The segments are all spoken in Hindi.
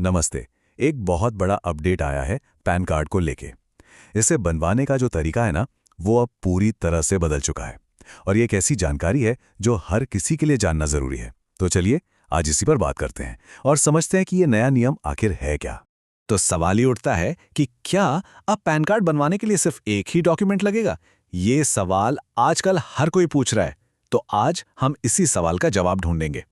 नमस्ते। एक बहुत बड़ा अपडेट आया है पैन कार्ड को लेके। इसे बनवाने का जो तरीका है ना, वो अब पूरी तरह से बदल चुका है। और ये एक ऐसी जानकारी है जो हर किसी के लिए जानना जरूरी है। तो चलिए आज इसी पर बात करते हैं और समझते हैं कि ये नया नियम आखिर है क्या। तो सवाल ये उठता है कि क्या अब पैन कार्ड बनवाने के लिए सिर्फ एक ही डॉक्यूमेंट लगेगा? ये सवाल आजकल हर कोई पूछ रहा है। तो आज हम इसी सवाल का जवाब ढूंढेंगे।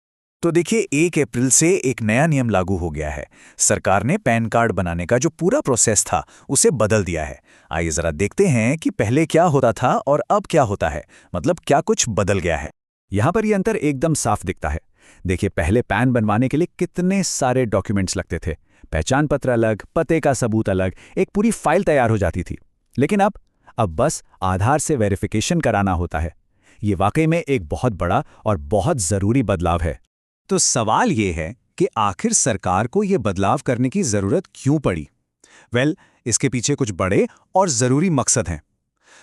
तो देखिए 1 अप्रैल से एक नया नियम लागू हो गया है। सरकार ने पैन कार्ड बनाने का जो पूरा प्रोसेस था उसे बदल दिया है। आइए जरा देखते हैं कि पहले क्या होता था और अब क्या होता है, मतलब क्या कुछ बदल गया है। यहाँ पर ये अंतर एकदम साफ दिखता है। देखिए पहले पैन बनवाने के लिए कितने सारे डॉक्यूमेंट्स लगते थे। पहचान पत्र अलग, पते का सबूत अलग, एक पूरी फाइल तैयार हो जाती थी। लेकिन अब बस आधार से वेरिफिकेशन कराना होता है। ये वाकई में एक बहुत बड़ा और बहुत ज़रूरी बदलाव है। तो सवाल ये है कि आखिर सरकार को ये बदलाव करने की जरूरत क्यों पड़ी? इसके पीछे कुछ बड़े और जरूरी मकसद हैं।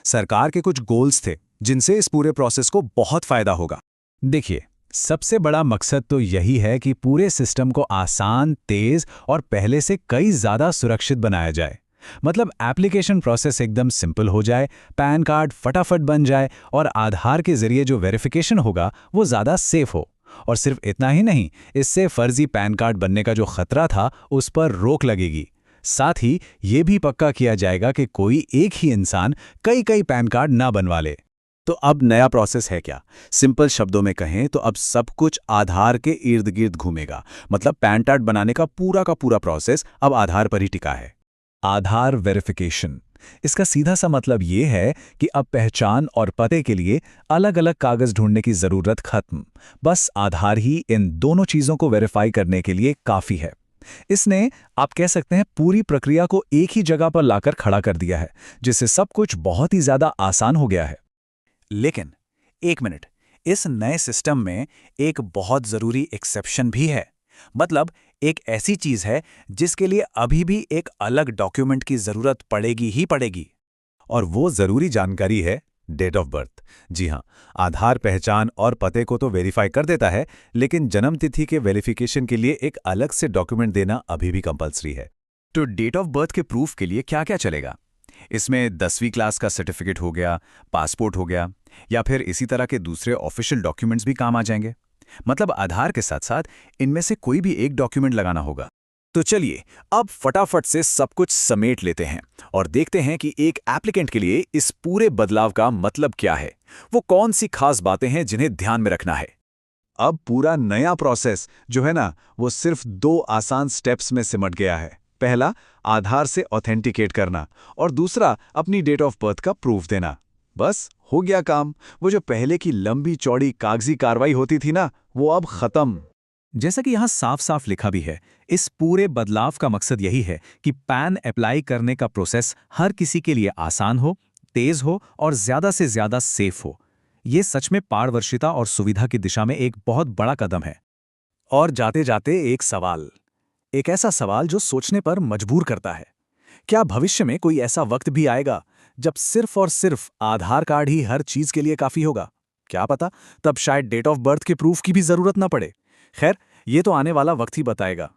सरकार के कुछ गोल्स थे जिनसे इस पूरे प्रोसेस को बहुत फायदा होगा। देखिए, सबसे बड़ा मकसद तो यही है कि पूरे सिस्टम को आसान, तेज और पहले से कई ज़्यादा सुरक्षित बनाया जाए। मतलब एप्लीकेशन प्रोसेस एकदम सिंपल हो जाए, पैन कार्ड फटाफट बन जाए और आधार के जरिए जो वेरिफिकेशन होगा वो ज़्यादा सेफ हो। और सिर्फ इतना ही नहीं, इससे फर्जी पैन कार्ड बनने का जो खतरा था उस पर रोक लगेगी। साथ ही ये भी पक्का किया जाएगा कि कोई एक ही इंसान कई कई पैन कार्ड ना बनवा ले। तो अब नया प्रोसेस है क्या? सिंपल शब्दों में कहें तो अब सब कुछ आधार के इर्द गिर्द घूमेगा। मतलब पैन कार्ड बनाने का पूरा प्रोसेस अब आधार पर ही टिका है। आधार वेरिफिकेशन, इसका सीधा सा मतलब ये है कि अब पहचान और पते के लिए अलग अलग कागज ढूंढने की जरूरत खत्म। बस आधार ही इन दोनों चीजों को वेरीफाई करने के लिए काफी है। इसने, आप कह सकते हैं, पूरी प्रक्रिया को एक ही जगह पर लाकर खड़ा कर दिया है, जिससे सब कुछ बहुत ही ज्यादा आसान हो गया है। लेकिन एक मिनट, इस नए सिस्टम में एक बहुत जरूरी एक्सेप्शन भी है। मतलब एक ऐसी चीज है जिसके लिए अभी भी एक अलग डॉक्यूमेंट की जरूरत पड़ेगी ही पड़ेगी। और वो जरूरी जानकारी है डेट ऑफ बर्थ। जी हाँ, आधार पहचान और पते को तो वेरीफाई कर देता है, लेकिन जन्म तिथि के वेरिफिकेशन के लिए एक अलग से डॉक्यूमेंट देना अभी भी कंपलसरी है। तो डेट ऑफ बर्थ के प्रूफ के लिए क्या क्या चलेगा? इसमें 10वीं क्लास का सर्टिफिकेट हो गया, पासपोर्ट हो गया, या फिर इसी तरह के दूसरे ऑफिशियल डॉक्यूमेंट्स भी काम आ जाएंगे। मतलब आधार के साथ साथ इनमें से कोई भी एक डॉक्यूमेंट लगाना होगा। तो चलिए अब फटाफट से सब कुछ समेट लेते हैं और देखते हैं कि एक एप्लीकेंट के लिए इस पूरे बदलाव का मतलब क्या है। वो कौन सी खास बातें हैं जिन्हें ध्यान में रखना है। अब पूरा नया प्रोसेस जो है ना, वो सिर्फ 2 आसान स्टेप्स में सिमट गया है। पहला, आधार से ऑथेंटिकेट करना, और दूसरा, अपनी डेट ऑफ बर्थ का प्रूफ देना। बस हो गया काम। वो जो पहले की लंबी चौड़ी कागजी कार्रवाई होती थी ना, वो अब खत्म। जैसा कि यहाँ साफ साफ लिखा भी है, इस पूरे बदलाव का मकसद यही है कि पैन अप्लाई करने का प्रोसेस हर किसी के लिए आसान हो, तेज हो और ज्यादा से ज्यादा सेफ हो। ये सच में पारदर्शिता और सुविधा की दिशा में एक बहुत बड़ा कदम है। और जाते जाते एक ऐसा सवाल जो सोचने पर मजबूर करता है। क्या भविष्य में कोई ऐसा वक्त भी आएगा जब सिर्फ और सिर्फ आधार कार्ड ही हर चीज के लिए काफी होगा? क्या पता, तब शायद डेट ऑफ बर्थ के प्रूफ की भी जरूरत न पड़े। खैर, ये तो आने वाला वक्त ही बताएगा।